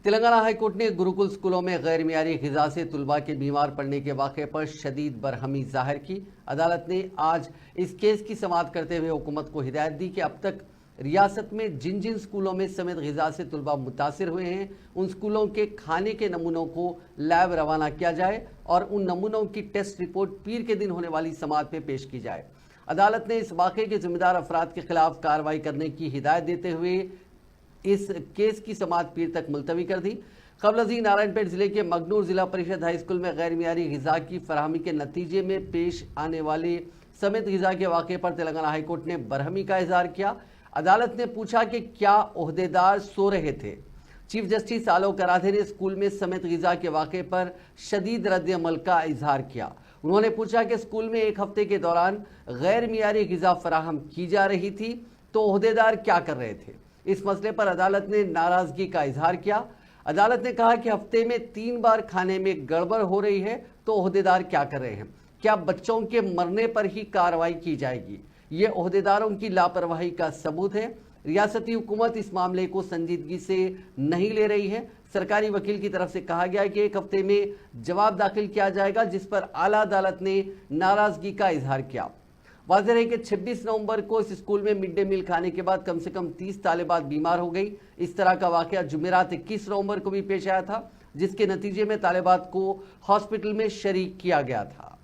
Telangana high court نے گروکل اسکولوں میں غیر معیاری غذا سے طلباء کے بیمار پڑنے کے واقعے پر شدید برہمی ظاہر کی۔ عدالت نے آج اس کیس کی سماعت کرتے ہوئے حکومت کو ہدایت دی کہ اب تک ریاست میں جن جن اسکولوں میں سمیت غذا سے طلباء متاثر ہوئے ہیں ان اسکولوں کے کھانے کے نمونوں کو لیب روانہ کیا جائے اور ان نمونوں کی ٹیسٹ رپورٹ پیر کے دن ہونے والی سماعت میں پیش کی جائے۔ عدالت نے اس واقعے کے ذمہ دار افراد کے خلاف کارروائی کرنے کی ہدایت دیتے ہوئے اس کیس کی سماعت پیر تک ملتوی کر دی۔ قبل ازیں نارائن پیٹ ضلع کے مگنور ضلع پریشد ہائی اسکول میں غیر معیاری غذا کی فراہمی کے نتیجے میں پیش آنے والے سمیت غذا کے واقعے پر تلنگانہ ہائی کورٹ نے برہمی کا اظہار کیا۔ عدالت نے پوچھا کہ کیا عہدیدار سو رہے تھے؟ چیف جسٹس آلوک آرادھے نے اسکول میں سمیت غذا کے واقعے پر شدید رد عمل کا اظہار کیا۔ انہوں نے پوچھا کہ اسکول میں ایک ہفتے کے دوران غیر معیاری غذا فراہم کی جا رہی تھی تو عہدیدار کیا کر رہے تھے؟ اس مسئلے پر عدالت نے ناراضگی کا اظہار کیا۔ عدالت نے کہا کہ ہفتے میں 3 بار کھانے میں گڑبڑ ہو رہی ہے تو عہدیدار کیا کر رہے ہیں؟ کیا بچوں کے مرنے پر ہی کارروائی کی جائے گی؟ یہ عہدیداروں کی لاپرواہی کا ثبوت ہے۔ ریاستی حکومت اس معاملے کو سنجیدگی سے نہیں لے رہی ہے۔ سرکاری وکیل کی طرف سے کہا گیا کہ ایک ہفتے میں جواب داخل کیا جائے گا، جس پر اعلیٰ عدالت نے ناراضگی کا اظہار کیا۔ واضح ہے کہ 26 نومبر کو اس اسکول میں مڈ ڈے میل کھانے کے بعد کم سے کم 30 طالبات بیمار ہو گئی۔ اس طرح کا واقعہ جمعرات 21 نومبر کو بھی پیش آیا تھا، جس کے نتیجے میں طالبات کو ہاسپٹل میں شریک کیا گیا تھا۔